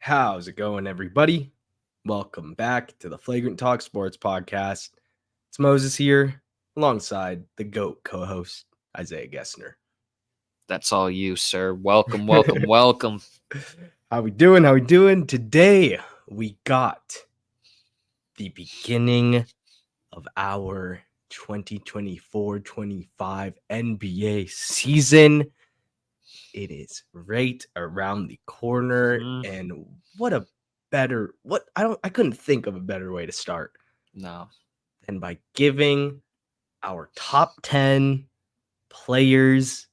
How's it going, everybody? Welcome back to the Flagrant Talk Sports Podcast. It's Moses here, alongside the GOAT co-host, Isaiah Gessner. That's all you, sir. Welcome, welcome, welcome. How we doing? Today, we got the beginning of our 2024-25 NBA season. It is right around the corner, and I couldn't think of a better way to start than by giving our top 10 players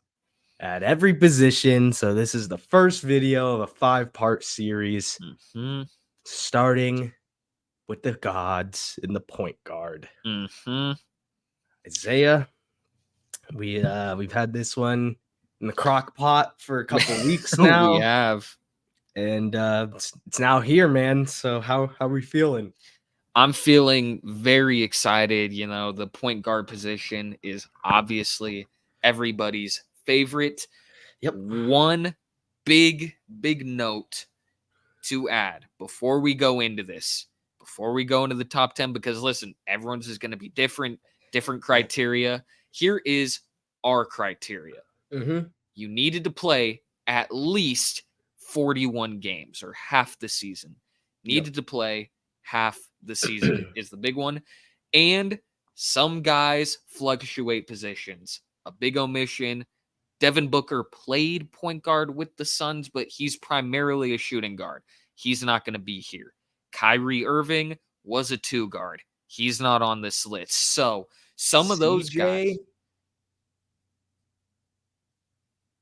at every position. So this is the first video of a 5-part series, starting with the gods in the point guard. Isaiah, we've had this one in the crock pot for a couple weeks now. We have. And it's now here, man. So how are we feeling? I'm feeling very excited. You know, the point guard position is obviously everybody's favorite. Yep. One big note to add before we go into this, before we go into the top 10, because listen, everyone's is going to be different criteria. Here is our criteria. You needed to play at least 41 games or half the season. Needed to play half the season is the big one. And some guys fluctuate positions. A big omission. Devin Booker played point guard with the Suns, but he's primarily a shooting guard. He's not going to be here. Kyrie Irving was a 2 guard. He's not on this list. So some of those guys.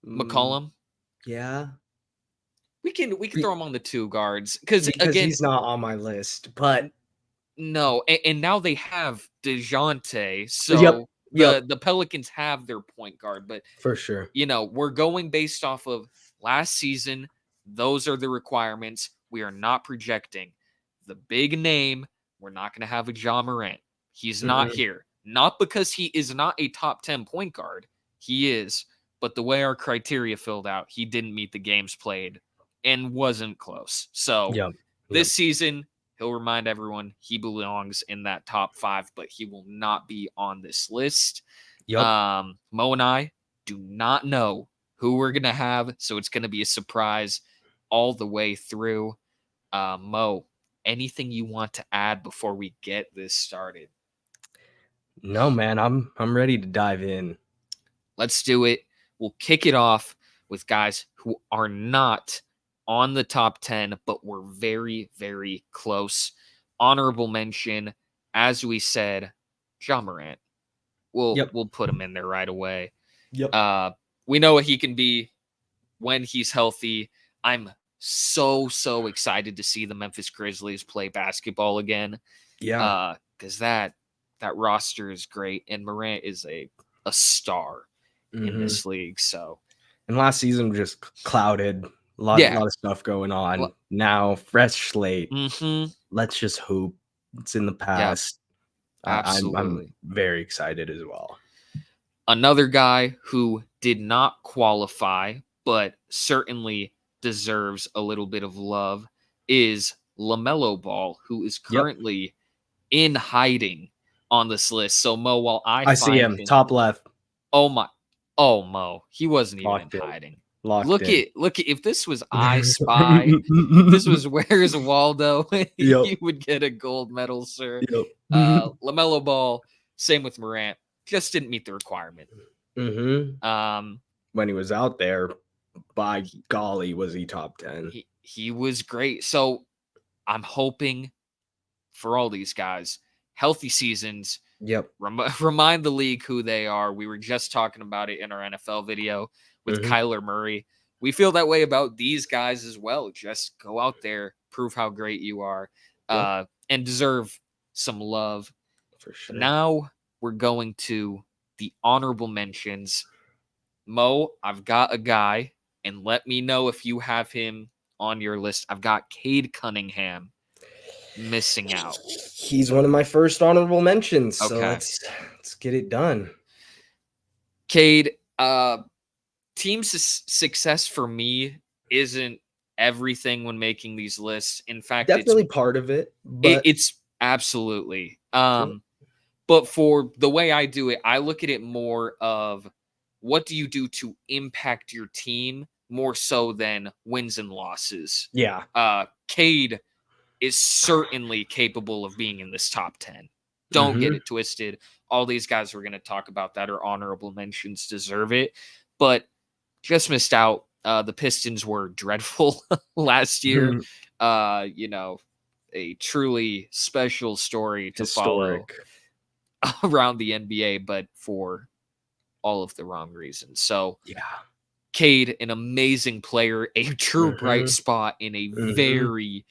McCollum. Yeah. We can throw him on the 2 guards because again, he's not on my list, but no, and now they have DeJounte, so the Pelicans have their point guard, but for sure, you know, we're going based off of last season. Those are the requirements. We are not projecting the big name. We're not going to have a Ja Morant. He's not here, not because he is not a top 10 point guard. He is, but the way our criteria filled out, he didn't meet the games played and wasn't close. So this season, he'll remind everyone he belongs in that top 5, but he will not be on this list. Mo and I do not know who we're going to have, so it's going to be a surprise all the way through. Mo, anything you want to add before we get this started? No, man, I'm ready to dive in. Let's do it. We'll kick it off with guys who are not on the top 10, but we're very, very close. Honorable mention, as we said, Ja Morant. We'll put him in there right away. We know what he can be when he's healthy. I'm so excited to see the Memphis Grizzlies play basketball again. Because that roster is great, and Morant is a star in this league. So, and last season just clouded. A lot of stuff going on. Now, fresh slate. Let's just hoop. It's in the past. I'm very excited as well. Another guy who did not qualify, but certainly deserves a little bit of love is LaMelo Ball, who is currently in hiding on this list. So, Mo, while I see him, top left. Oh, Mo, he wasn't even in hiding. Look at if this was I Spy, if this was Where's Waldo, you would get a gold medal, sir. LaMelo Ball, same with Morant, just didn't meet the requirement. When he was out there, by golly, was he top 10? He was great. So I'm hoping for all these guys, healthy seasons. Remind the league who they are. We were just talking about it in our NFL video with Kyler Murray. We feel that way about these guys as well. Just go out there, prove how great you are, and deserve some love. For sure. Now we're going to the honorable mentions. Mo, I've got a guy, and let me know if you have him on your list. I've got Cade Cunningham missing out. He's one of my first honorable mentions, so let's get it done. Cade, team success for me isn't everything when making these lists. In fact, Definitely part of it, but it's absolutely. Yep. But for the way I do it, I look at it more of what do you do to impact your team more so than wins and losses. Yeah. Cade is certainly capable of being in this top 10. Don't get Mhm. it twisted. All these guys we're going to talk about that are honorable mentions deserve it, but just missed out. The Pistons were dreadful last year. Mhm. You know, a truly special story to follow Historic. around the NBA, but for all of the wrong reasons. So, Yeah. Cade, an amazing player, a true bright Mhm. spot in a Mhm. very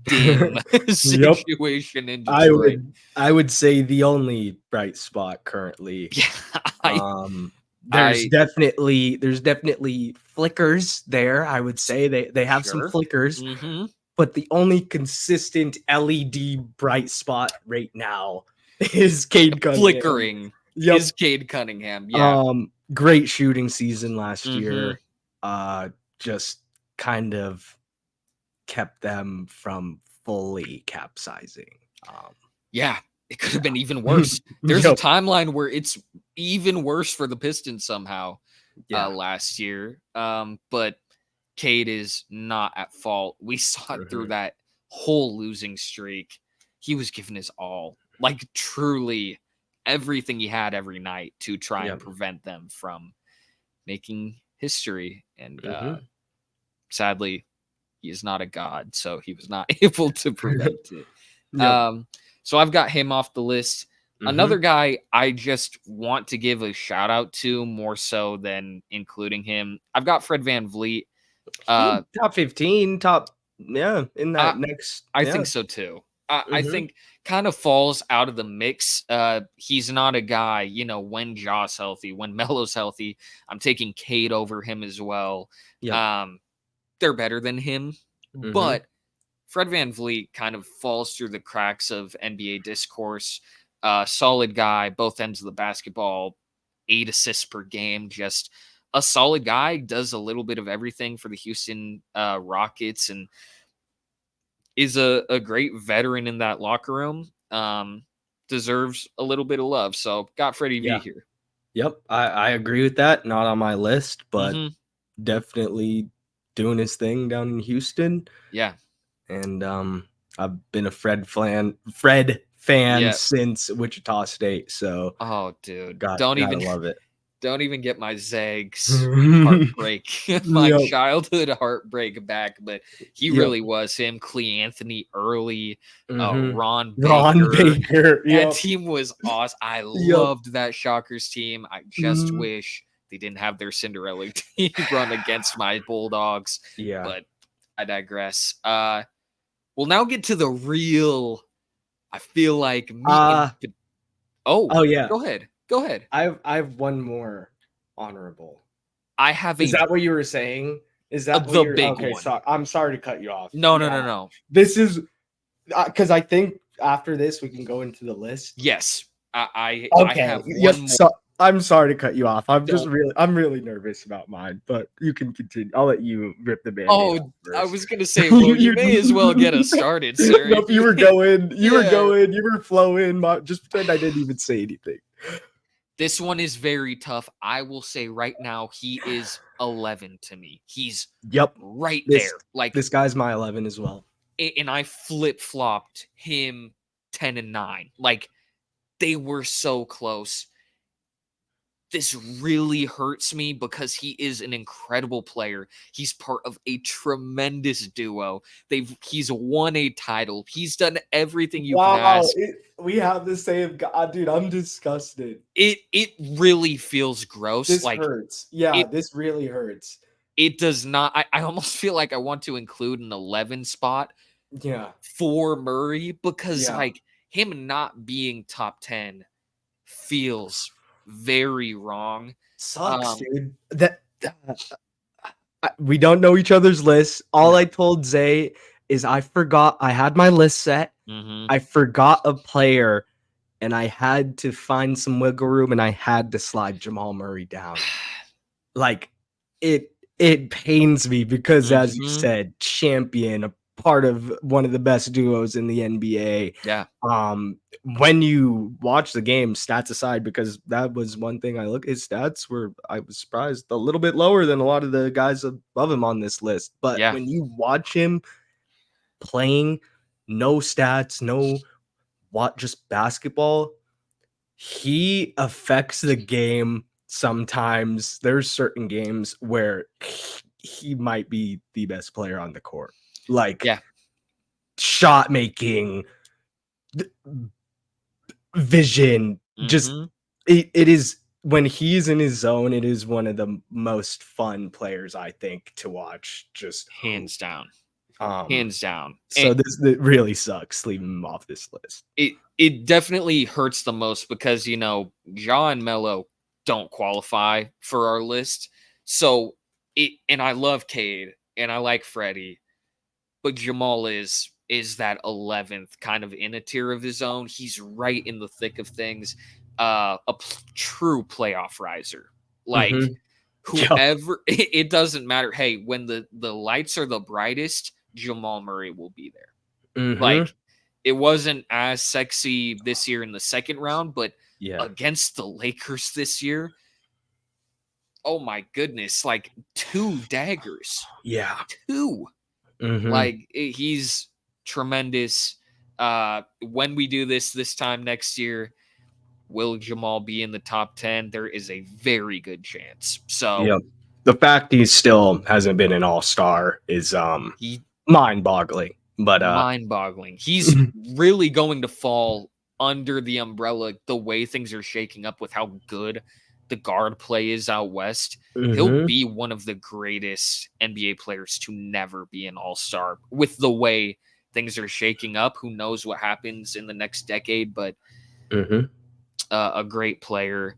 dim Yep. situation in I Detroit. would say the only bright spot currently. Yeah, Um, there's I definitely flickers there, I would say. They have some sure. flickers, Mm-hmm. but the only consistent LED bright spot right now is Cade Cunningham. Flickering Yep. is Cade Cunningham. Yeah. Great shooting season last Mm-hmm. year. Just kind of kept them from fully capsizing. Yeah. It could have Yeah. been even worse. There's a Yep. timeline where it's even worse for the Pistons somehow Yeah. last year. But Cade is not at fault. We saw it through Mhm. that whole losing streak. He was giving his all, like truly everything he had every night to try and Yep. prevent them from making history. And Mhm. sadly, he is not a god, so he was not able to prevent it. Yep. Um, so I've got him off the list. Another Mhm. guy I just want to give a shout out to more so than including him. I've got Fred Van Vliet. Top 15, yeah, in I that next I yeah. think so too. I Mhm. think kind of falls out of the mix. He's not a guy, when Jaw's healthy, when Melo's healthy. I'm taking Cade over him as well. Yep. Um, they're better than him, Mhm. but Fred Van Vliet kind of falls through the cracks of NBA discourse. Solid guy, both ends of the basketball, 8 assists per game. Just a solid guy, does a little bit of everything for the Houston Rockets and is a great veteran in that locker room. Deserves a little bit of love. So got Freddie V Yeah. here. Yep. I agree with that. Not on my list, but Hmm. definitely doing his thing down in Houston. Yeah. And I've been a Fred fan Yeah. since Wichita State, so Oh, dude. gotta love it. Don't even get my Zags heartbreak, my Yep. childhood heartbreak back. But he Yep. really was him. Clee Anthony early, Mhm. Ron Ron Baker. Baker. That Yep. team was awesome. I Yep. loved that Shockers team. I just Mhm. wish they didn't have their Cinderella team run against my Bulldogs. Yeah. But I digress. We'll now get to the real. I feel like meat and. Uh, Oh, oh, yeah. go ahead. Go ahead. I have one more honorable. I have Is that what you were saying? Is that what the you're big okay, one. so I'm sorry to cut you off. No, no, Yeah. no, no. This is because I think after this we can go into the list. Yes, I Okay. have Yep. one more. So I'm sorry to cut you off. Don't. I'm really nervous about mine, but you can continue. I'll let you rip the band-aid off Oh, I first. was gonna say, well, you may as well get us started, sir. Nope, you were going, Yeah. you were flowing. Just pretend I didn't even say anything. This one is very tough. I will say right now, he is 11 to me. He's Yep. right This there. Like, this guy's my 11 as well. and I flip flopped him 10 and 9. Like, they were so close. This really hurts me because he is an incredible player. He's part of a tremendous duo. He's won a title. He's done everything you could Wow, ask. we have the same guy, dude. I'm disgusted. It really feels gross. This Like hurts. Yeah, it this really hurts. it does not. I almost feel like I want to include an 11 spot Yeah, for Murray because yeah. like him not being top 10 feels very wrong. Sucks, Um dude. We don't know each other's lists. All no. I told Zay is I forgot I had my list set. Mhm. I forgot a player, and I had to find some wiggle room, and I had to slide Jamal Murray down. Like it. it pains me because, as you Mhm. said, champion, a part of one of the best duos in the NBA. Yeah. When you watch the game, stats aside, because that was one thing I look his stats were I was surprised a little bit lower than a lot of the guys above him on this list. But Yeah. when you watch him playing, no stats, no what just basketball, he affects the game sometimes. There's certain games where he might be the best player on the court. Like Yeah. shot making, vision, just Mhm. it is when he's in his zone, it is one of the most fun players I think to watch just hoop. Hands down. Um Hands down. so this it really sucks leaving him off this list. It definitely hurts the most because Ja and Melo don't qualify for our list. So and I love Cade and I like Freddie, but Jamal is that 11th kind of in a tier of his own. He's right in the thick of things. True playoff riser. Like Mhm. Yep. whoever it doesn't matter. Hey, when the lights are the brightest, Jamal Murray will be there. Mhm. Like, it wasn't as sexy this year in the second round, but Yeah. against the Lakers this year, oh my goodness, like 2 daggers. Yeah. 2. Mhm. Like, he's tremendous. When we do this time next year, will Jamal be in the top 10? There is a very good chance. So, Yep. The fact he still hasn't been an all-star is he mind-boggling. But mind-boggling. He's really going to fall under the umbrella the way things are shaking up with how good the guard play is out west. He'll mhm. be one of the greatest NBA players to never be an all-star with the way things are shaking up. Who knows what happens in the next decade, but Mhm. a great player.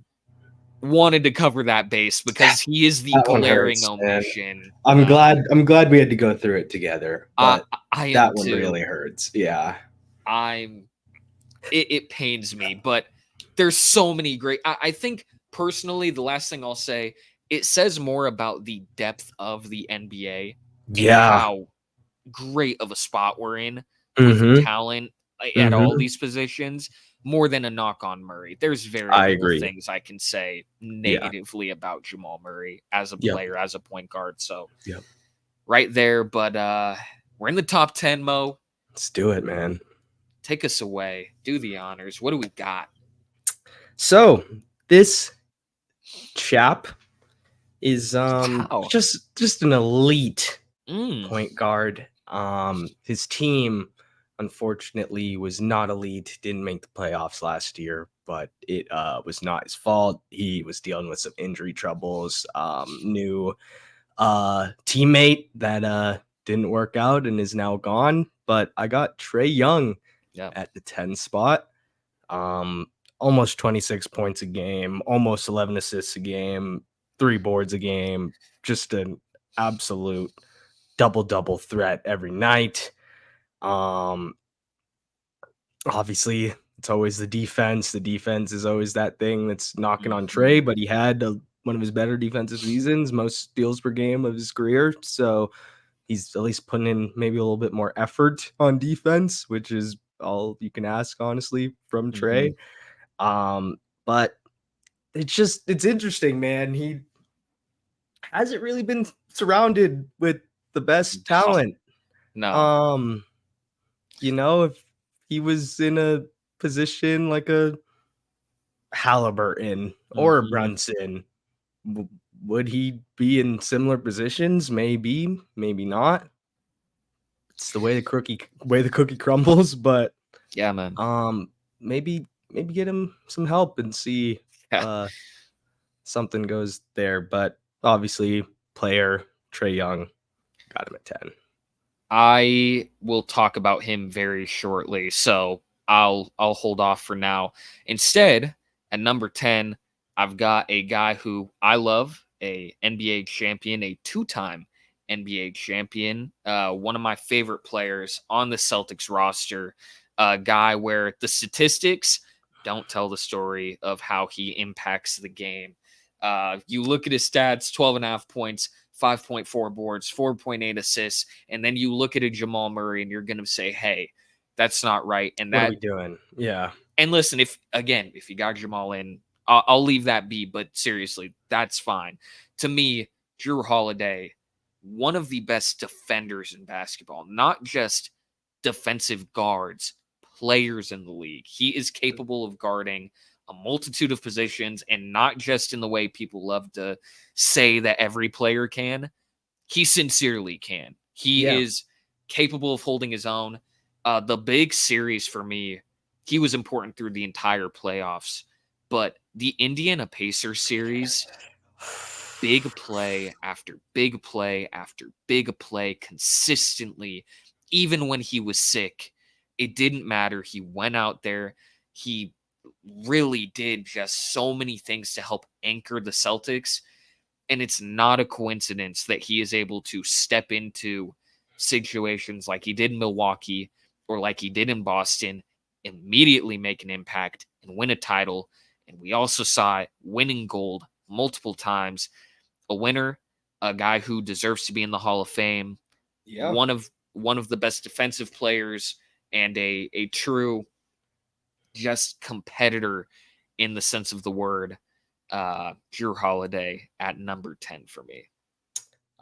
Wanted to cover that base because he is the That one glaring hurts, man. omission. I'm glad we had to go through it together, I but I am that one too. really hurts. Yeah. I'm it pains me, but there's so many great. I think personally, the last thing I'll say, it says more about the depth of the NBA and Yeah. how great of a spot we're in with Mhm. talent at all Mhm. these positions, more than a knock on Murray. There's very I little agree. things I can say Yeah. negatively about Jamal Murray as a Yep. player, as a point guard. So Yep. right there, but we're in the top 10, Mo. Let's do it, man. Take us away. Do the honors. What do we got? So, this chap is Wow. just an elite Mm. point guard. His team unfortunately was not elite, didn't make the playoffs last year, but it was not his fault. He was dealing with some injury troubles. New teammate that didn't work out and is now gone. But I got Trey Young Yeah. at the 10 spot. Um, almost 26 points a game, almost 11 assists a game, 3 boards a game, just an absolute double threat every night. Um, obviously, it's always the defense. The defense is always that thing that's knocking on Trey, Mhm. but he had one of his better defensive seasons, most steals per game of his career. So he's at least putting in maybe a little bit more effort on defense, which is all you can ask, honestly, from Mhm. Trey. But it's interesting, man. He hasn't really been surrounded with the best No. talent. No. Um, if he was in a position like a Halliburton or a Mhm. Brunson, w- would he be in similar positions? Maybe, maybe not. It's the way the cookie crumbles, but Yeah, man. um, maybe get him some help and see Yeah. uh something goes there. But obviously, player Trey Young got him at 10. I will talk about him very shortly, so I'll hold off for now. Instead, at number 10, I've got a guy who I love, a NBA champion, a two-time NBA champion, one of my favorite players on the Celtics roster, a guy where the statistics don't tell the story of how he impacts the game. You look at his stats, 12 and a half points, 5.4 boards, 4.8 assists, and then you look at a Jamal Murray and you're going to say, hey, that's not right. And What are that, we doing? Yeah. and listen, if you got Jamal in, I'll leave that be, but seriously, that's fine. To me, Drew Holiday, one of the best defenders in basketball, not just defensive guards, players in the league. He is capable of guarding a multitude of positions, and not just in the way people love to say that every player can. He sincerely can. He Yeah. is capable of holding his own. The big series for me, he was important through the entire playoffs, but the Indiana Pacers series, big play after big play after big play consistently, even when he was sick. It didn't matter. He went out there. He really did just so many things to help anchor the Celtics. And it's not a coincidence that he is able to step into situations like he did in Milwaukee or like he did in Boston, immediately make an impact and win a title. And we also saw it winning gold multiple times. A winner, a guy who deserves to be in the Hall of Fame, Yeah. one of the best defensive players, and a true just competitor in the sense of the word. Drew Holiday at number 10 for me.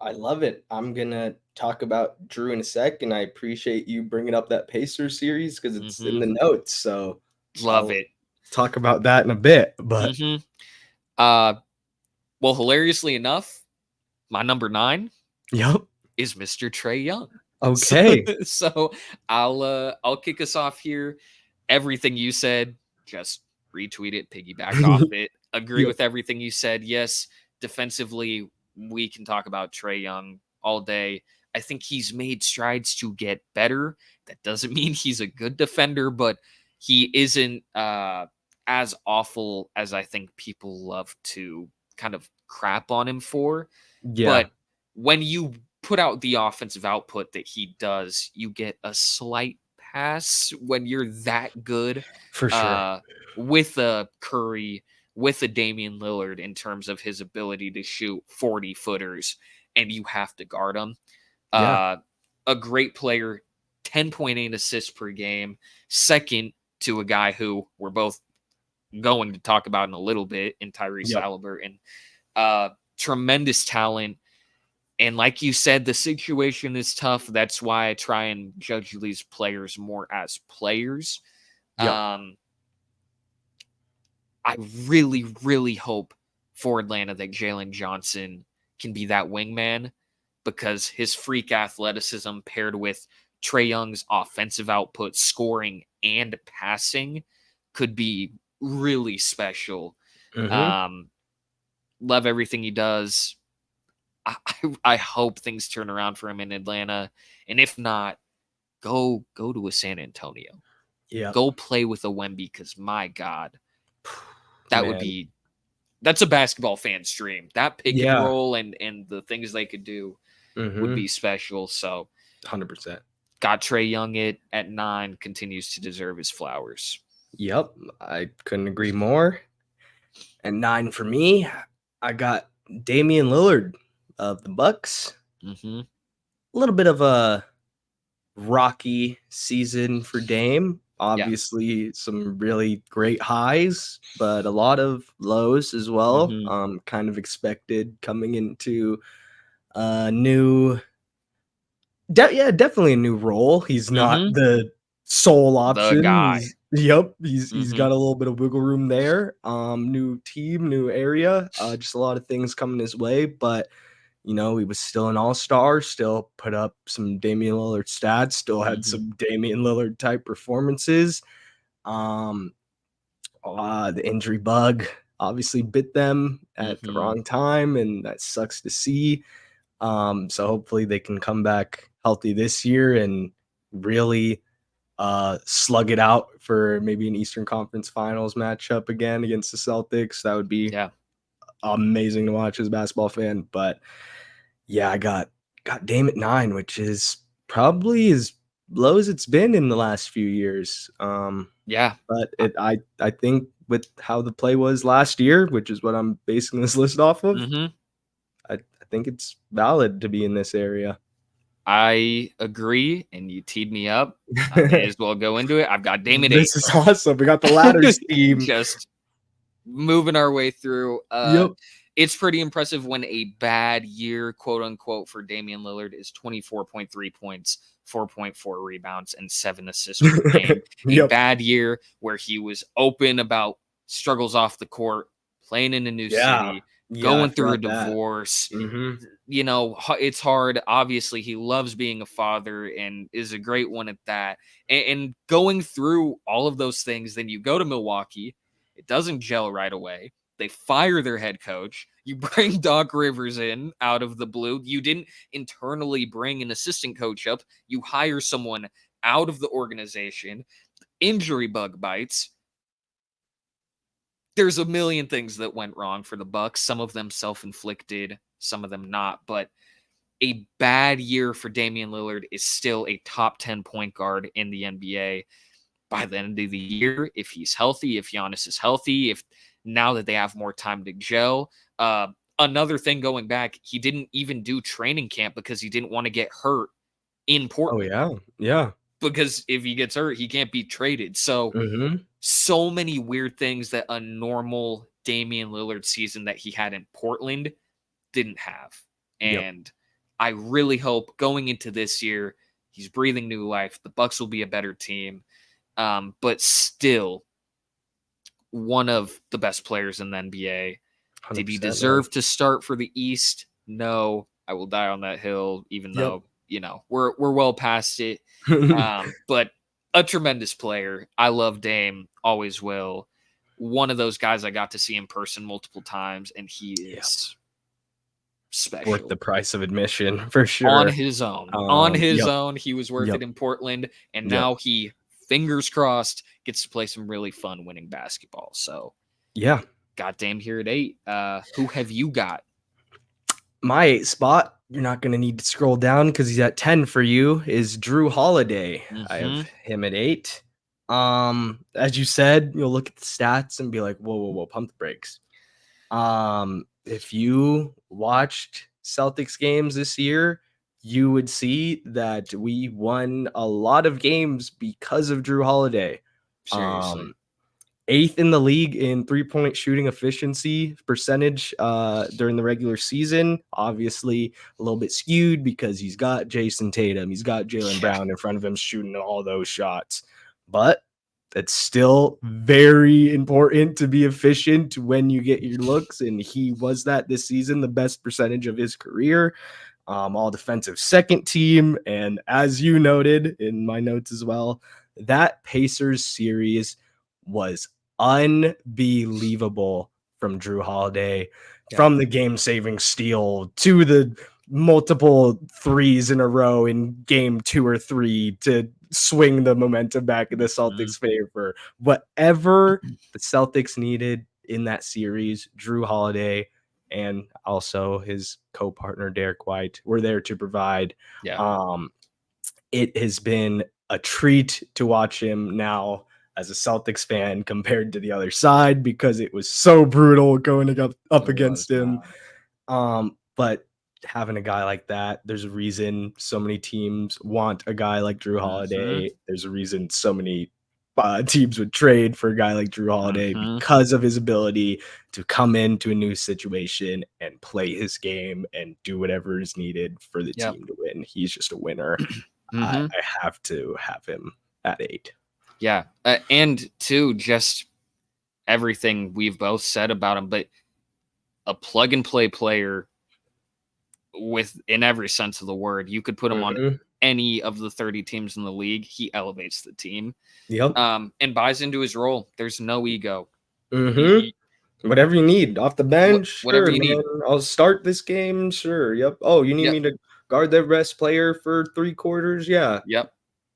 I love it. I'm gonna talk about Drew in a sec, and I appreciate you bringing up that Pacers series because it's in the notes. So Love I'll it. talk about that in a bit. But Uh, well, hilariously enough, my number 9 yep. is Mr. Trae Young. So, Okay. so I'll kick us off here. Everything you said, just retweet it, piggyback off it. Agree Yep. with everything you said. Yes, defensively, we can talk about Trae Young all day. I think he's made strides to get better. That doesn't mean he's a good defender, but he isn't as awful as I think people love to kind of crap on him for. Yeah. But when you put out the offensive output that he does, you get a slight pass when you're that good For sure. with a Curry, with a Damian Lillard in terms of his ability to shoot 40 footers, and you have to guard him. Yeah. A great player, 10.8 assists per game, second to a guy who we're both going to talk about in a little bit, in Tyrese Yep. Halliburton. Tremendous talent. And like you said, the situation is tough. That's why I try and judge these players more as players. Yep. I really, really hope for Atlanta that Jalen Johnson can be that wingman, because his freak athleticism paired with Trae Young's offensive output, scoring and passing, could be really special. Mm-hmm. Love everything he does. I hope things turn around for him in Atlanta, and if not, go to a San Antonio. Yep. Go play with a Wemby, because my God, Man. that's a basketball fan's dream. That pick and Yeah. roll and the things they could do would Mm-hmm. be special. So 100%. got Trae Young at 9, continues to deserve his flowers. Yep. I couldn't agree more. And 9 for me, I got Damian Lillard of the Bucks. Mm-hmm. A little bit of a rocky season for Dame. Obviously, some really great highs, but a lot of lows as well. Mm-hmm. Kind of expected coming into a new, definitely a new role. He's not Mm-hmm. the sole The option. guy. He's Mm-hmm. got a little bit of wiggle room there. New team, new area. Just a lot of things coming his way, but he was still an all-star, still put up some Damian Lillard stats, still had Mm-hmm. some Damian Lillard type performances. The injury bug obviously bit them at the Mm-hmm. wrong time, and that sucks to see. So hopefully they can come back healthy this year and really slug it out for maybe an Eastern Conference Finals matchup again against the Celtics. That would be Yeah. amazing to watch as a basketball fan. But yeah, I got Dame at 9, which is probably as low as it's been in the last few years. Yeah. But I think with how the play was last year, which is what I'm basing this list off of, Mm-hmm. I think it's valid to be in this area. I agree, and you teed me up. I may as well go into it. I've got Dame at 8. This is awesome. We got the ladders team. Just moving our way through. Yep. It's pretty impressive when a bad year, quote unquote, for Damian Lillard is 24.3 points, 4.4 rebounds, and 7 assists per game. A Yep. bad year where he was open about struggles off the court, playing in a new city, going through a divorce. You know, it's hard. Obviously, he loves being a father and is a great one at that. And going through all of those things, then you go to Milwaukee. It doesn't gel right away. They fire their head coach. You bring Doc Rivers in out of the blue. You didn't internally bring an assistant coach up. You hire someone out of the organization. Injury bug bites. There's a million things that went wrong for the Bucks. Some of them self-inflicted, some of them not. But a bad year for Damian Lillard is still a top 10 point guard in the NBA. By the end of the year, if he's healthy, if Giannis is healthy, if now that they have more time to gel. Another thing going back, he didn't even do training camp because he didn't want to get hurt in Portland. Oh, yeah. Because if he gets hurt, he can't be traded. So, so many weird things that a normal Damian Lillard season that he had in Portland didn't have. And I really hope going into this year, he's breathing new life. The Bucks will be a better team. But still one of the best players in the NBA. Did he deserve to start for the East? No, I will die on that hill, even though, you know, we're well past it. But a tremendous player. I love Dame, always will. One of those guys I got to see in person multiple times, and he is special. Worth the price of admission, for sure. On his own. Own, he was worth it in Portland, and now he, fingers crossed, gets to play some really fun winning basketball. So, got Dame here at 8. Who have you got? My 8 spot, you're not going to need to scroll down because he's at 10 for you, is Drew Holiday. I have him at 8. As you said, you'll look at the stats and be like, whoa, pump the brakes. If you watched Celtics games this year, you would see that we won a lot of games because of Drew Holiday. Seriously. 8th in the league in 3-point shooting efficiency percentage during the regular season. Obviously, a little bit skewed because he's got Jason Tatum, he's got Jaylen Brown in front of him shooting all those shots. But it's still very important to be efficient when you get your looks, and he was that this season, the best percentage of his career. All defensive second team, and as you noted in my notes as well, that Pacers series was unbelievable from Drew Holiday, from the game-saving steal to the multiple threes in a row in game 2 or 3 to swing the momentum back in the Celtics' favor. Whatever the Celtics needed in that series, Drew Holiday and also his co-partner Derek White were there to provide. It has been a treat to watch him now as a Celtics fan compared to the other side because it was so brutal going up against him. But having a guy like that, there's a reason so many teams want a guy like Drew Holiday. There's a reason so many teams would trade for a guy like Drew Holiday because of his ability to come into a new situation and play his game and do whatever is needed for the team to win. He's just a winner. I have to have him at 8. Yeah. And too, just everything we've both said about him, but a plug and play player in every sense of the word. You could put him on any of the 30 teams in the league. He elevates the team. And buys into his role. There's no ego. Whatever you need off the bench. Whatever you need. I'll start this game. Sure. Oh, you need me to guard the best player for 3 quarters? Yeah.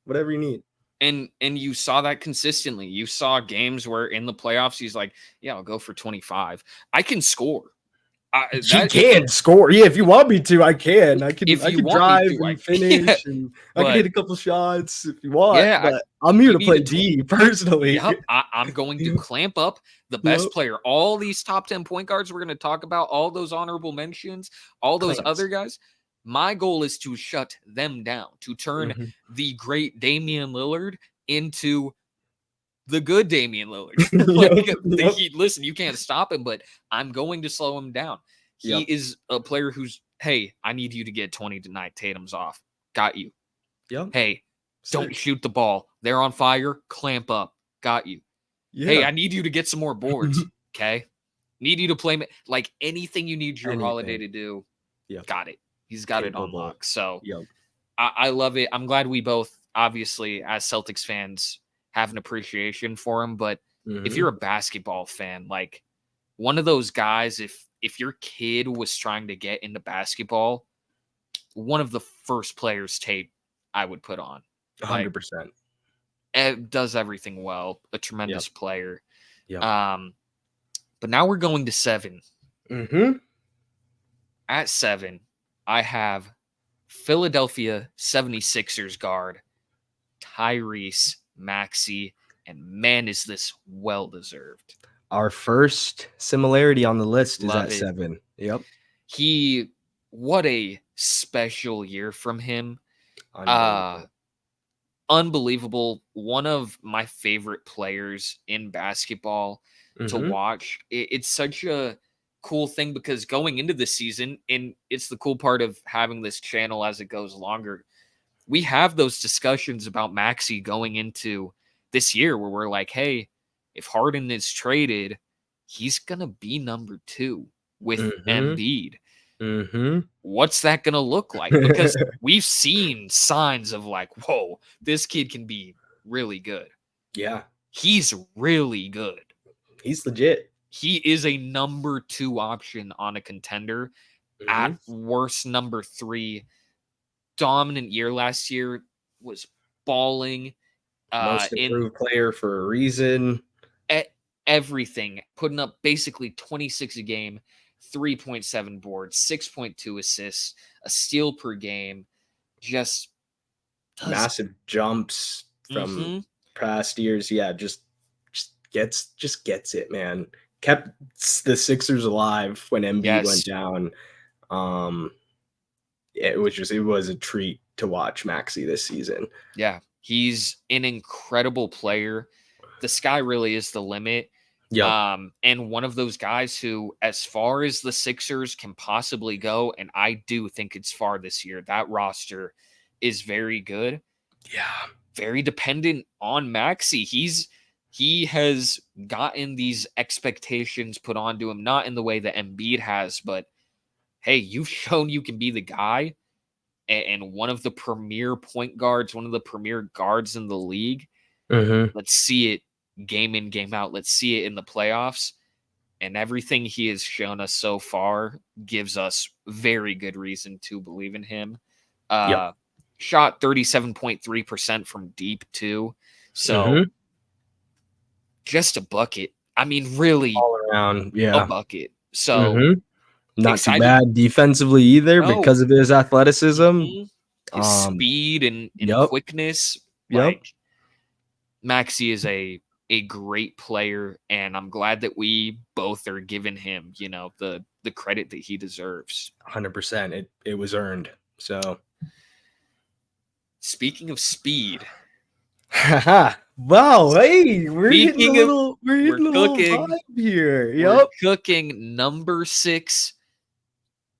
Whatever you need. And you saw that consistently. You saw games where in the playoffs, he's like, yeah, I'll go for 25. I can score. She can score. Yeah, if you want me to, I can. I can drive and finish, and I can hit a couple shots if you want. Yeah, but I'm here to play D personally. Yep, I'm going to clamp up the best player. All these top 10 point guards we're going to talk about, all those honorable mentions, all those other guys. My goal is to shut them down, to turn the great Damian Lillard into the good Damian Lillard. The Heat, listen, you can't stop him, but I'm going to slow him down. He is a player who's, hey, I need you to get 20 tonight. Tatum's off. Got you. Yep. Hey, don't shoot the ball. They're on fire. Clamp up. Got you. Yeah. Hey, I need you to get some more boards. Okay. Need you to play like anything you need your Holiday to do. Yeah. Got it. He's got it on lock. So I love it. I'm glad we both, obviously, as Celtics fans, have an appreciation for him. But if you're a basketball fan, like one of those guys, if your kid was trying to get into basketball, one of the first players tape I would put on. 100%. It does everything well. A tremendous player. But now we're going to 7. At 7, I have Philadelphia 76ers guard Tyrese Maxey, and man, is this well-deserved. Our first similarity on the list is at 7. Yep. What a special year from him. Unbelievable. One of my favorite players in basketball to watch. It's such a cool thing because going into this season, and it's the cool part of having this channel as it goes longer, we have those discussions about Maxey going into this year where we're like, hey, if Harden is traded, he's going to be number 2 with Embiid. What's that going to look like? Because we've seen signs of like, whoa, this kid can be really good. Yeah. He's really good. He's legit. He is a number 2 option on a contender. At worst, number 3. Dominant year last year, was balling. Most improved player for a reason. Everything, putting up basically 26 a game, 3.7 boards, 6.2 assists, a steal per game. Just massive jumps from past years. Yeah, just gets it, man. Kept the Sixers alive when Embiid went down. It was a treat to watch Maxey this season. Yeah, he's an incredible player. The sky really is the limit. Yeah. And one of those guys who, as far as the Sixers can possibly go, and I do think it's far this year, that roster is very good. Yeah. Very dependent on Maxey. He has gotten these expectations put onto him, not in the way that Embiid has, but hey, you've shown you can be the guy and one of the premier point guards, one of the premier guards in the league. Let's see it game in, game out. Let's see it in the playoffs. And everything he has shown us so far gives us very good reason to believe in him. Shot 37.3% from deep, too. So just a bucket. I mean, really all around, a bucket. So not too bad defensively either because of his athleticism, his speed and quickness. Like Maxey is a great player, and I'm glad that we both are giving him, the credit that he deserves. 100%. It was earned. So speaking of speed. Wow, hey, we're hitting a little vibe here. We're cooking number 6,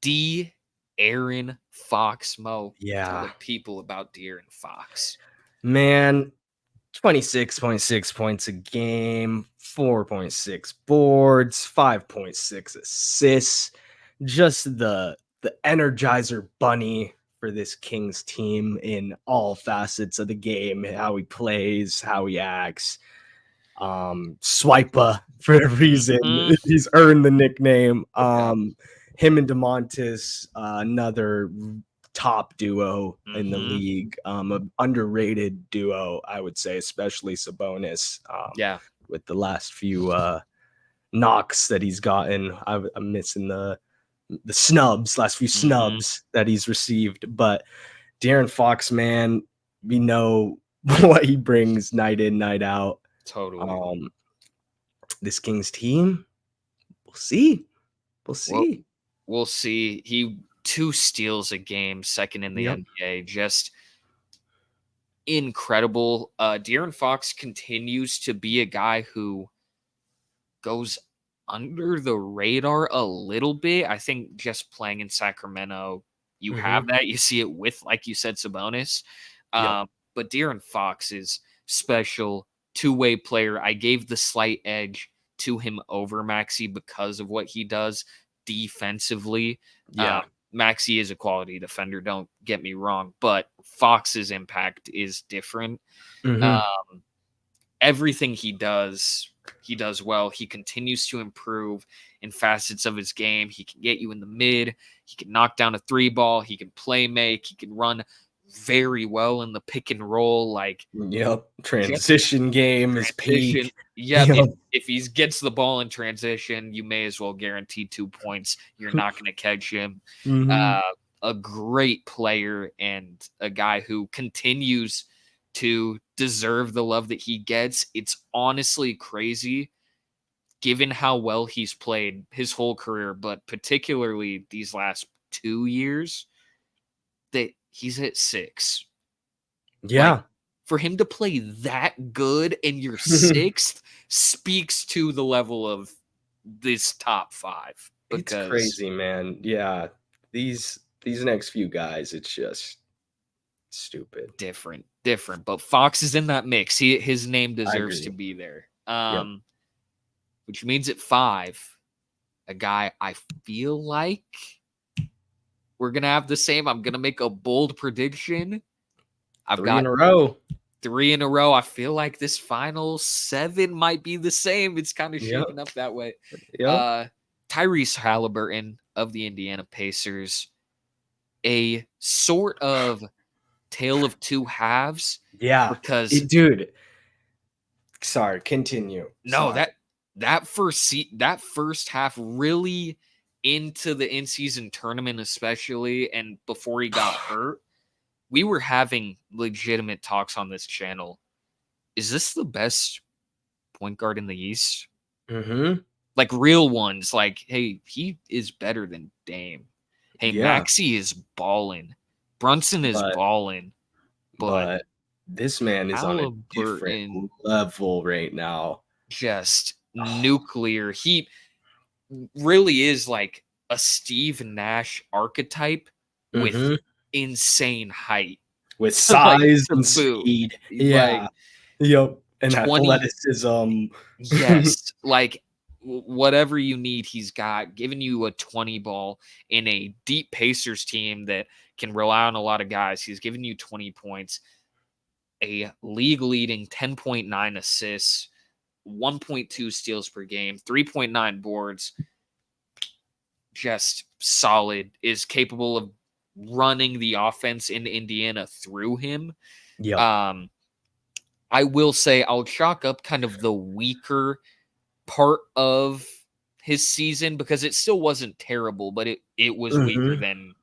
De'Aaron Fox. Mo, tell the people about De'Aaron Fox. Man, 26.6 points a game, 4.6 boards, 5.6 assists. Just the Energizer Bunny for this Kings team in all facets of the game, how he plays, how he acts. Swiper for a reason. He's earned the nickname. Him and DeMontis, another top duo in the league, an underrated duo, I would say, especially Sabonis. With the last few knocks that he's gotten, I'm missing the last few Mhm. snubs that he's received. But De'Aaron Fox, man, we know what he brings night in, night out. Totally. Um, this Kings team, we'll see. We'll Well, see. we'll see. He 2 steals a game, second in the Yep. NBA. Just incredible. De'Aaron Fox continues to be a guy who goes under the radar a little bit. I think just playing in Sacramento, you have Hmm. that. You see it with, like you said, Sabonis. Yep. But De'Aaron Fox is special, two-way player. I gave the slight edge to him over Maxi because of what he does defensively. Uh, Yeah. Maxi is a quality defender, don't get me wrong, but Fox's impact is different. Hmm. Um, Everything he does well. He continues to improve in facets of his game. He can get you in the mid. He can knock down a three ball. He can play make. He can run very well in the pick and roll. Like Yep. just Transition game is transition. peak. Yep. Yep. If he gets the ball in transition, you may as well guarantee 2 points. You're not going to catch him. Hmm. Uh, a great player and a guy who continues to deserve the love that he gets. It's honestly crazy given how well he's played his whole career, but particularly these last 2 years, that he's at 6. Like, Yeah. for him to play that good in your sixth speaks to the level of this top 5 It's because crazy, man. Yeah. These next few guys, it's just stupid. different. But Fox is in that mix. His name I deserves to agree. be there. Yep. Which means at 5, a guy I feel like we're gonna have the same. I'm gonna make a bold prediction. I've 3 in got a row. 3 in a row. I feel like this final 7 might be the same. It's kind of Yep. shaping up that way. Yep. Uh, Tyrese Halliburton of the Indiana Pacers, a sort of tale of two halves Yeah. because Dude, sorry, continue. no, Sorry. that first half really into the in-season tournament especially and before he got hurt, we were having legitimate talks on this channel. Is this the best point guard in the East? Mhm. Like real ones, like, hey, he is better than Dame. Hey, Yeah, Maxi is balling. Brunson is but balling, but but this man is on a different Halliburton level right now. just nuclear. He really is like a Steve Nash archetype with Mhm. insane height. With Like size to and boot. speed. Like Yeah. Yep. And 20 athleticism. yes, like whatever you need, he's got giving you a 20 ball in a deep Pacers team that can rely on a lot of guys. He's giving you 20 points, a league leading 10.9 assists, 1.2 steals per game, 3.9 boards, just solid, is capable of running the offense in Indiana through him. Yep. Um, I will say I'll chalk up kind of the weaker part of his season because it still wasn't terrible, but it was weaker Mhm. than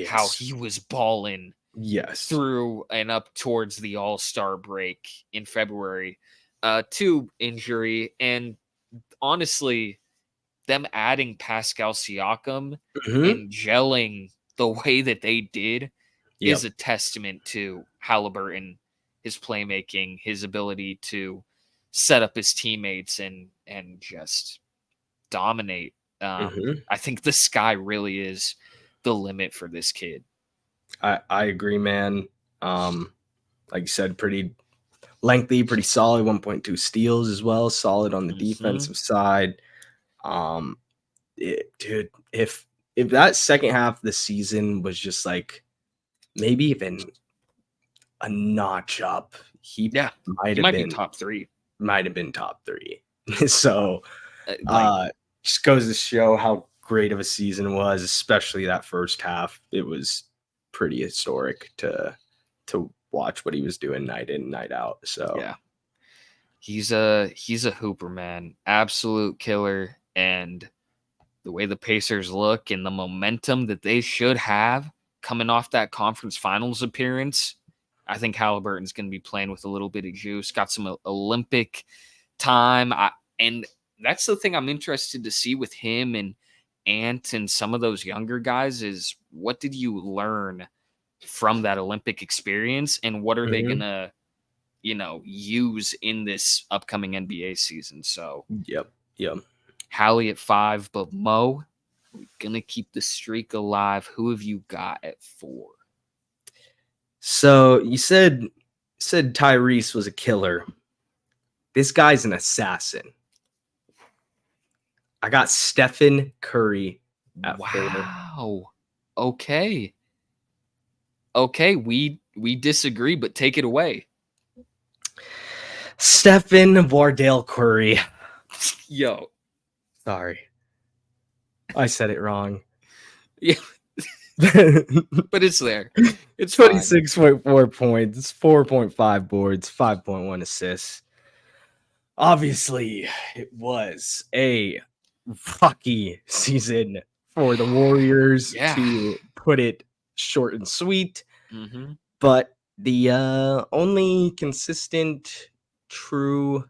how Yes. he was balling Yes. through and up towards the All-Star break in February to injury. And honestly, them adding Pascal Siakam Mhm. and gelling the way that they did is Yep. a testament to Halliburton, his playmaking, his ability to set up his teammates and just dominate. Mhm. I think the sky really is the limit for this kid. I agree, man. Like you said, pretty lengthy, pretty solid, 1.2 steals as well, solid on the Mhm. defensive side. Um, dude, if that second half of the season was just like maybe even a notch up, he Yeah, might he have might be been top 3. top 3. So, Like, just goes to show how great of a season it was, especially that first half. It was pretty historic to watch what he was doing night in, night out. So, yeah, he's a hooper, man, absolute killer, and the way the Pacers look and the momentum that they should have coming off that conference finals appearance, I think Halliburton's going to be playing with a little bit of juice. Got some Olympic time. And that's the thing I'm interested to see with him and Ant and some of those younger guys is what did you learn from that Olympic experience and what are they going to, use in this upcoming NBA season? So, Yep. Hallie at 5, but Mo, we're going to keep the streak alive. Who have you got at 4? So you said Tyrese was a killer. This guy's an assassin. I got Stephen Curry at 4. Wow. Okay. We disagree, but take it away. Stephen Wardell Curry. Yo. Sorry. I said it wrong. Yeah. But it's there. It's 26.4 points, 4.5 boards, 5.1 assists. Obviously, it was a rocky season for the Warriors, to put it short and sweet. Mm-hmm. But the only consistent, true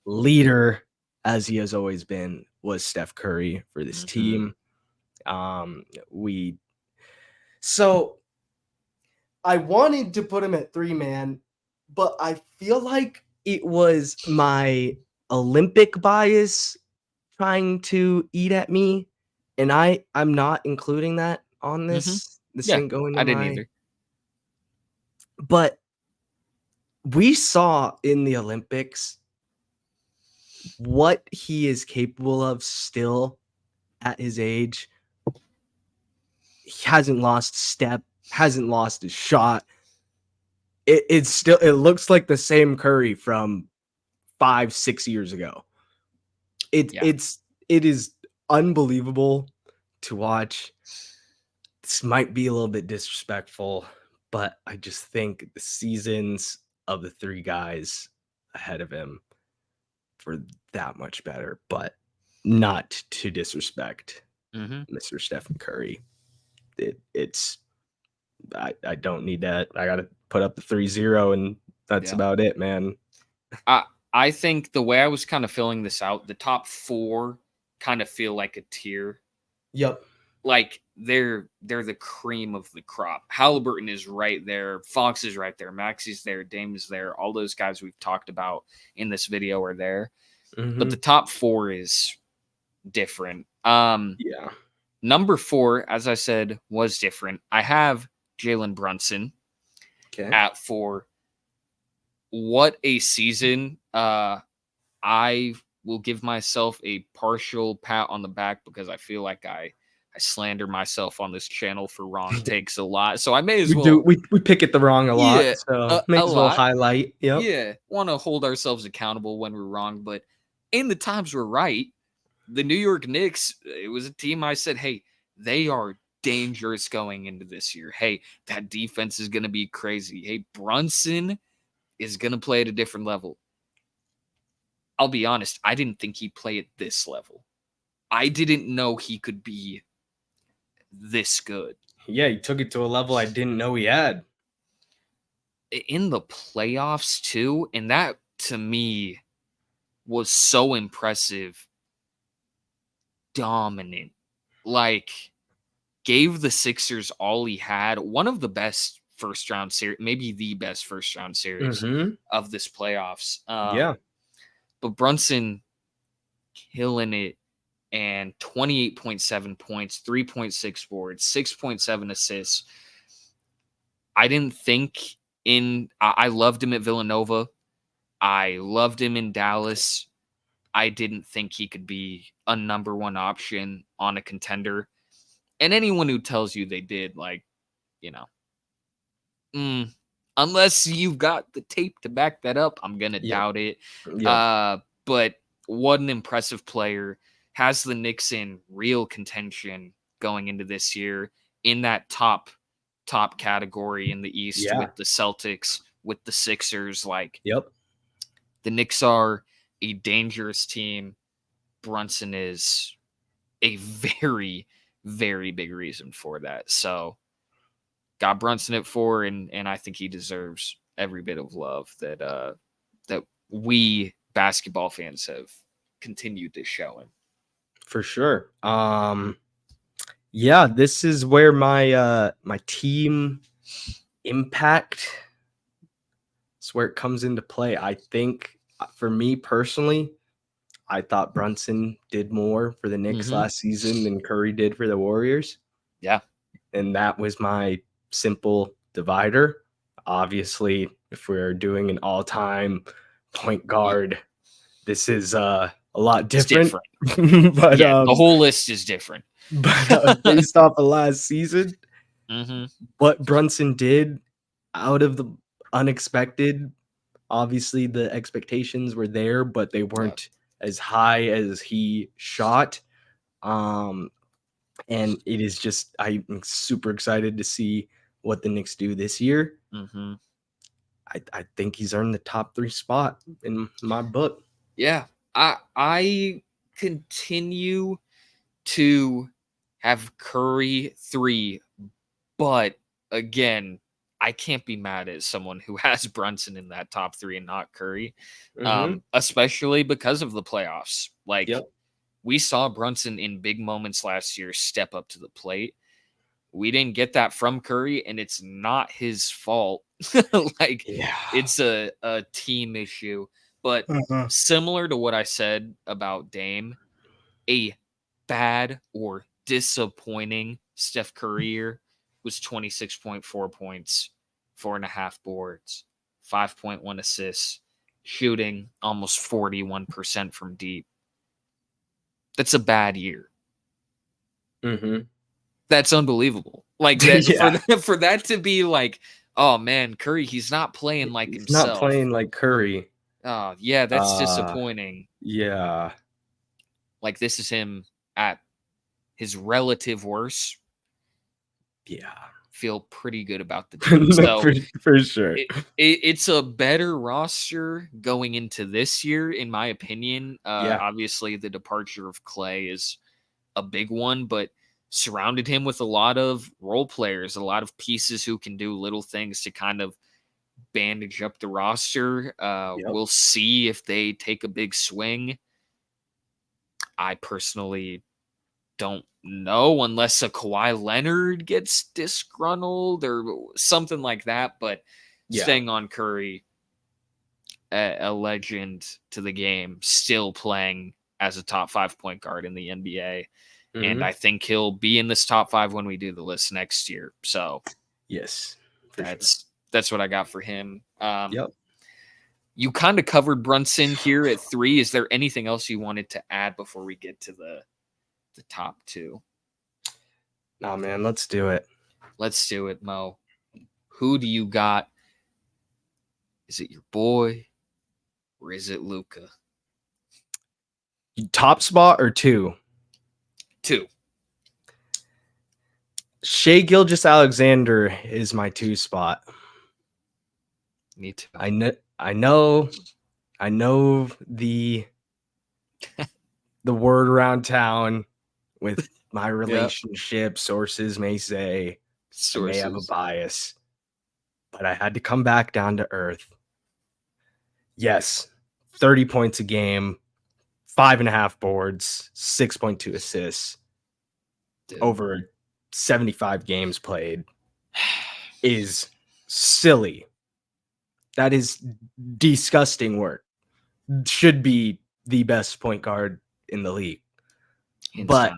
leader, as he has always been, was Steph Curry for this team. So I wanted to put him at 3, man, but I feel like it was my Olympic bias trying to eat at me, and I'm not including that on this. This didn't go into I didn't either. But we saw in the Olympics what he is capable of still at his age. He hasn't lost step, hasn't lost his shot. It looks like the same Curry from 5-6 years ago. It is unbelievable to watch. This might be a little bit disrespectful, but I just think the seasons of the 3 guys ahead of him were that much better, but not to disrespect Mr. Stephen Curry. I don't need that. I got to put up the 3-0 and that's about it, man. I think the way I was kind of filling this out, the top 4 kind of feel like a tier. Yep. Like they're the cream of the crop. Halliburton is right there. Fox is right there. Maxi's there. Dame is there. All those guys we've talked about in this video are there. But the top 4 is different. Number 4, as I said, was different. I have Jalen Brunson at 4. What a season. I will give myself a partial pat on the back because I feel like I slander myself on this channel for wrong takes a lot. So I may as well. We pick it the wrong a lot. So may as well highlight. Yep. Yeah. Want to hold ourselves accountable when we're wrong. But in the times we're right, the New York Knicks, it was a team I said, hey, they are dangerous going into this year. Hey, that defense is going to be crazy. Hey, Brunson is going to play at a different level. I'll be honest, I didn't think he'd play at this level. I didn't know he could be this good. Yeah, he took it to a level I didn't know he had. In the playoffs, too, and that, to me, was so impressive. Dominant. Like, gave the Sixers all he had. One of the best first-round series, maybe the best first-round series of this playoffs. But Brunson killing it, and 28.7 points, 3.6 boards, 6.7 assists. I didn't think I loved him at Villanova. I loved him in Dallas. I didn't think he could be a number 1 option on a contender. And anyone who tells you they did, like, unless you've got the tape to back that up, I'm going to doubt it. But what an impressive player. Has the Knicks in real contention going into this year in that top category in the East with the Celtics, with the Sixers. Like, the Knicks are a dangerous team. Brunson is a very, very big reason for that. So got Brunson at 4, and I think he deserves every bit of love that we basketball fans have continued to show him. For sure. Yeah, this is where my team impact is where it comes into play. I think for me personally, I thought Brunson did more for the Knicks last season than Curry did for the Warriors. Yeah. And that was my simple divider. Obviously, if we're doing an all-time point guard, this is a lot different. But yeah, the whole list is different. But based off of last season, Mm-hmm. what Brunson did out of the unexpected, obviously the expectations were there, but they weren't as high as he shot. And it is just, I'm super excited to see what the Knicks do this year. Mm-hmm. I think he's earned the top 3 spot in my book. Yeah, I continue to have Curry 3, but again, I can't be mad at someone who has Brunson in that top 3 and not Curry, especially because of the playoffs. Like, we saw Brunson in big moments last year step up to the plate. We didn't get that from Curry, and it's not his fault. It's a team issue. But similar to what I said about Dame, a bad or disappointing Steph Curry year was 26.4 points, 4.5 boards, 5.1 assists, shooting almost 41% from deep. That's a bad year. That's unbelievable. Like that for that to be like, oh man, Curry, he's not playing like himself. Not playing like Curry. Oh yeah, that's disappointing. Yeah. Like this is him at his relative worst. Yeah. Feel pretty good about the team. So for sure. It's a better roster going into this year, in my opinion. Obviously, the departure of Clay is a big one, but surrounded him with a lot of role players, a lot of pieces who can do little things to kind of bandage up the roster. We'll see if they take a big swing. I personally don't know unless a Kawhi Leonard gets disgruntled or something like that. But staying on Curry, a legend to the game, still playing as a top 5 point guard in the NBA. And I think he'll be in this top 5 when we do the list next year. So that's what I got for him. You kind of covered Brunson here at 3. Is there anything else you wanted to add before we get to the top 2? Nah, man, let's do it. Let's do it, Mo. Who do you got? Is it your boy or is it Luka? Top spot or 2? 2. Shai Gilgeous-Alexander is my 2 spot. Me too. I know the word around town with my relationship. Sources may say I may have a bias, but I had to come back down to earth. Yes, 30 points a game, 5.5 boards, 6.2 assists, over 75 games played is silly. That is disgusting work. Should be the best point guard in the league. But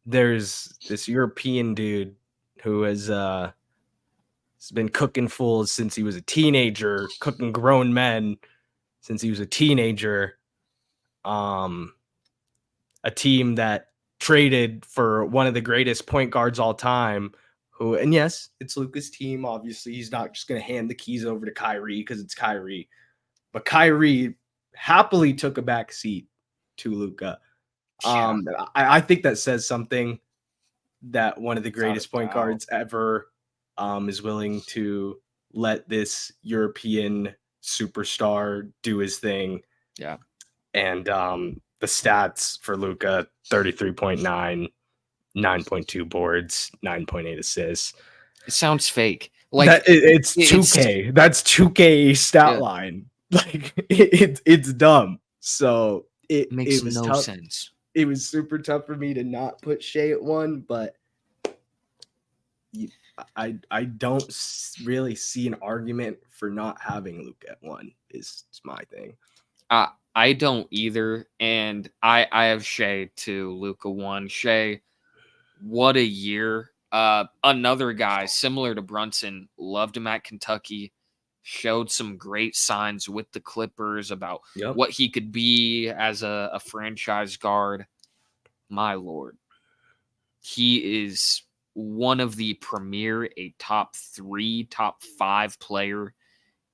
there's this European dude who has been cooking fools since he was a teenager, cooking grown men since he was a teenager. A team that traded for one of the greatest point guards all time, and yes, it's Luka's team. Obviously, he's not just going to hand the keys over to Kyrie because it's Kyrie. But Kyrie happily took a back seat to Luka. I think that says something that one of the greatest point guards ever is willing to let this European superstar do his thing. Yeah. And the stats for Luka: 33.9, 9.2 boards, 9.8 assists. It sounds fake. It's 2K. That's 2K stat Yeah. line. Like it's dumb. So it Makes was no tough. sense. It was super tough for me to not put Shea at 1, but I don't really see an argument for not having Luke at 1. Is my thing. I don't either, and I have Shea to Luka 1. Shea, what a year! Another guy similar to Brunson, loved him at Kentucky. Showed some great signs with the Clippers about what he could be as a franchise guard. My lord, he is one of the premier, a top 3, top 5 player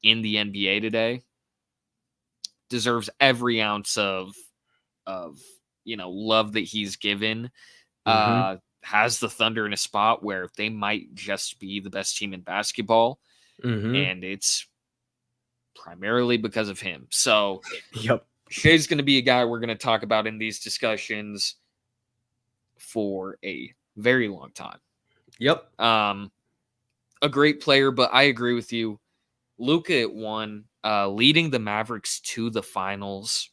in the NBA today. Deserves every ounce of love that he's given. Has the Thunder in a spot where they might just be the best team in basketball, and it's primarily because of him. So Shea's going to be a guy we're going to talk about in these discussions for a very long time. A great player, but I agree with you. Luka at 1, leading the Mavericks to the finals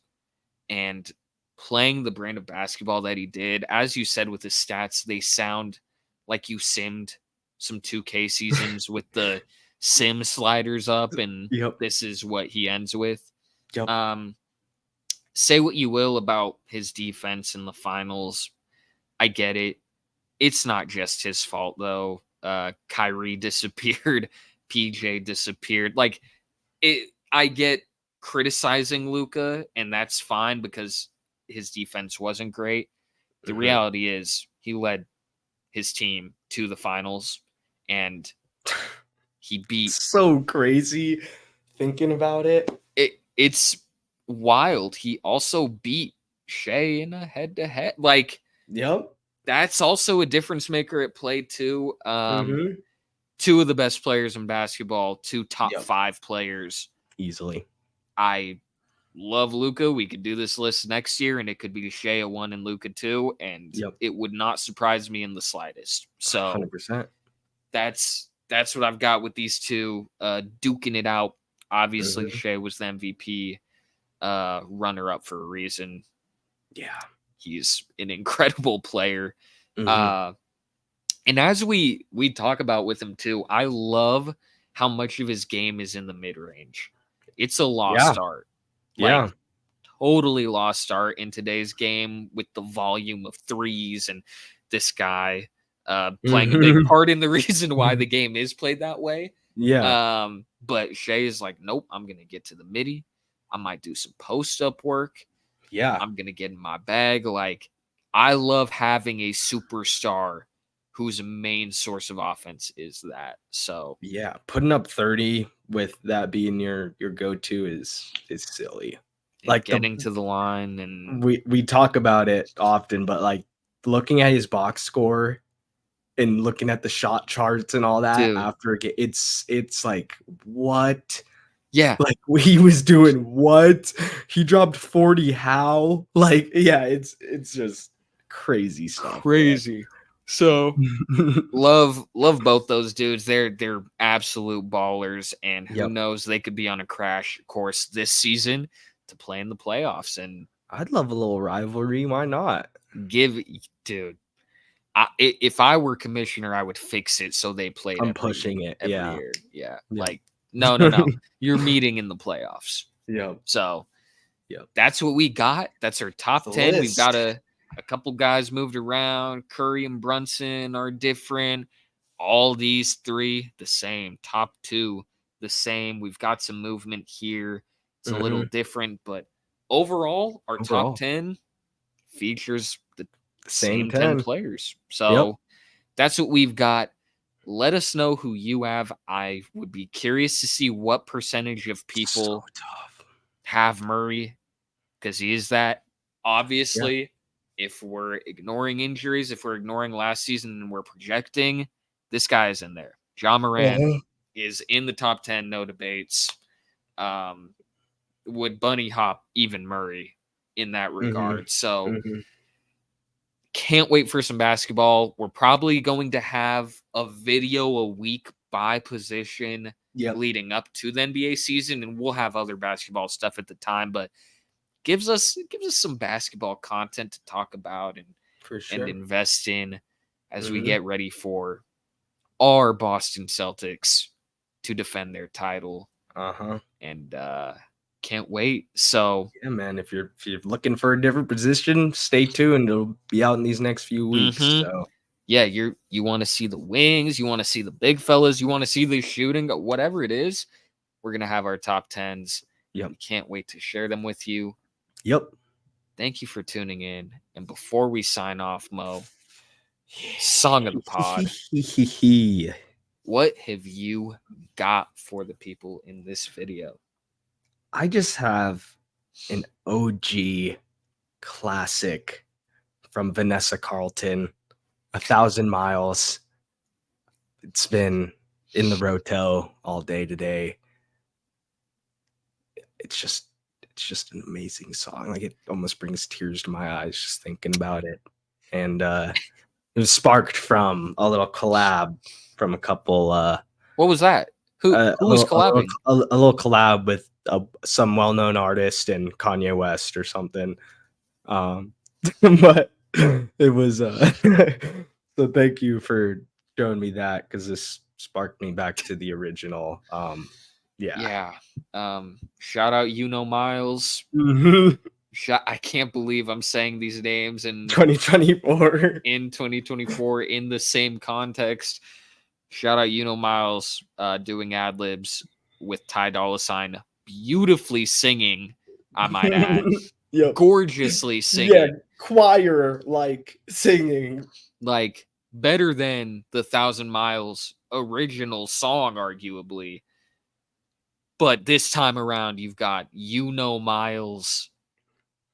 and playing the brand of basketball that he did. As you said, with his stats, they sound like you simmed some 2K seasons with the sim sliders up, and this is what he ends with. Say what you will about his defense in the finals. I get it. It's not just his fault, though. Kyrie disappeared. PJ disappeared. I get criticizing Luka, and that's fine because his defense wasn't great. The reality is he led his team to the finals, and he beat. So crazy thinking about it. It's wild. He also beat Shea in a head-to-head. That's also a difference maker at play too. 2 of the best players in basketball, 2 top 5 players. Easily. I love Luka. We could do this list next year, and it could be Shea 1 and Luka 2, and it would not surprise me in the slightest. So 100%. That's what I've got with these two duking it out. Obviously, Shea was the MVP runner-up for a reason. Yeah. He's an incredible player. And as we talk about with him too, I love how much of his game is in the mid-range. It's a lost art. Totally lost art in today's game with the volume of threes and this guy playing a big part in the reason why the game is played that way. But Shea is like, nope, I'm going to get to the midi. I might do some post-up work. I'm going to get in my bag. I love having a superstar whose main source of offense is that. So putting up 30 with that being your go-to is silly. Getting to the line, and we talk about it often, but looking at his box score and looking at the shot charts and all that after a game, it's like, what? He was doing what? He dropped 40. How? It's just crazy stuff. Crazy. So love both those dudes. They're absolute ballers, and who knows, they could be on a crash course this season to play in the playoffs. And I'd love a little rivalry. Why not? Dude. If I were commissioner, I would fix it so they played. I'm pushing it every year. Yeah. No. You're meeting in the playoffs. So that's what we got. That's our top 10. We've got a couple guys moved around. Curry and Brunson are different. All these 3 the same. Top 2 the same. We've got some movement here. It's a little different, but overall, our top 10 features the same 10 players. So that's what we've got. Let us know who you have. I would be curious to see what percentage of people have Murray, because he is that. Obviously, if we're ignoring injuries, if we're ignoring last season and we're projecting, this guy is in there. Ja Morant is in the top 10, no debates. Would bunny hop even Murray in that regard. So Mhm. can't wait for some basketball. We're probably going to have a video a week by position Yep, leading up to the NBA season, and we'll have other basketball stuff at the time, but gives us some basketball content to talk about for and sure. invest in as we Mhm. get ready for our Boston Celtics to defend their title. Uh-huh. And can't wait. So Yeah, man, if you're looking for a different position, stay tuned. It'll be out in these next few weeks, mhm. so Yeah, you want to see the wings, you want to see the big fellas, you want to see the shooting, whatever it is, we're gonna have our top tens. yep. We can't wait to share them with you. Yep. Thank you for tuning in. And before we sign off, Mo, song of the pod, what have you got for the people in this video? I just have an OG classic from Vanessa Carlton, 1,000 Miles. It's been in the Rotel all day today. It's just an amazing song. Like, it almost brings tears to my eyes just thinking about it. And it was sparked from a little collab from a couple What was that? Who a who was little a little collabing? a little collab with some well-known artist and Kanye West or something. Um, but it was so thank you for showing me that because this sparked me back to the original. Yeah. Yeah. Shout out Miles. Mhm. I can't believe I'm saying these names in 2024. 2024 in the same context. Shout out Miles doing ad libs with Ty Dolla Sign, beautifully singing. I might add, Yep. gorgeously Yeah, singing, choir like singing. like better than the 1,000 Miles original song, arguably. But this time around, you've got Miles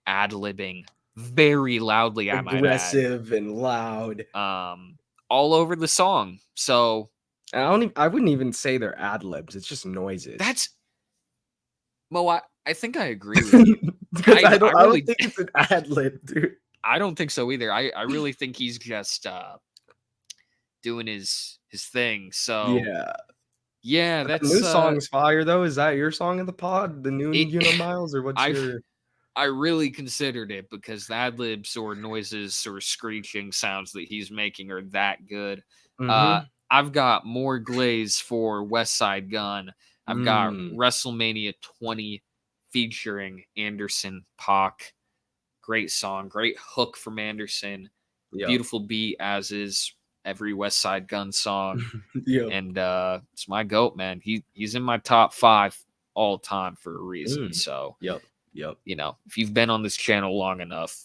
ad libbing very loudly, I might add, Aggressive and loud. um, all over the song. So I wouldn't even say they're ad libs. It's just noises. that's Mo. I think I agree with you. Because I I don't really think it's an ad lib, dude. I don't think so either. I really think he's just doing his thing. So Yeah. yeah, But the new that's song's fire though. Is that your song of the pod? The new it. Miles, or what's I your I really considered it because the ad libs or noises or screeching sounds that he's making are that good. Uh, Mhm. I've got more glaze for West Side Gun. I've got Mm. WrestleMania 20 featuring Anderson Paak. Great song, great hook from Anderson. Yep. Beautiful beat, as is every West Side Gun song. Yep. And it's my goat, man. He's in my top 5 all time for a reason. Mm. So Yep. Yep. if you've been on this channel long enough,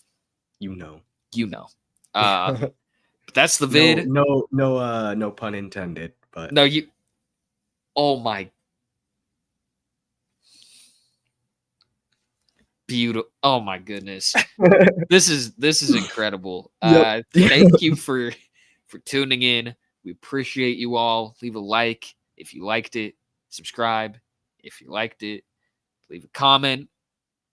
You know. you know. But that's the No, vid. no, no, no pun intended, but No, oh my, beautiful. Oh my goodness. This is incredible. Yep. Thank you for tuning in. We appreciate you all. Leave a like if you liked it. Subscribe if you liked it. Leave a comment.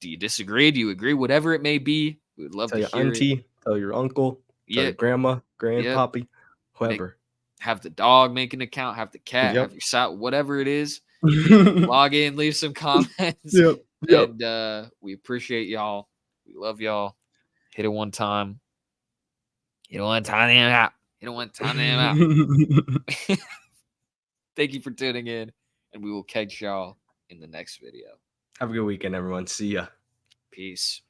Do you disagree? Do you agree? Whatever it may be, we would love Tell to your hear it. auntie, tell your uncle, tell Yeah, your grandma, yep. grandpappy, Make whoever. have the dog make an account, have the cat, Yep. have your site, whatever it is. Log in, leave some comments, Yep. Yep. and we appreciate y'all. We love y'all. Hit it one time. Hit it one time and out. Hit it one time and out. Thank you for tuning in, and we will catch y'all in the next video. Have a good weekend, everyone. See ya. Peace.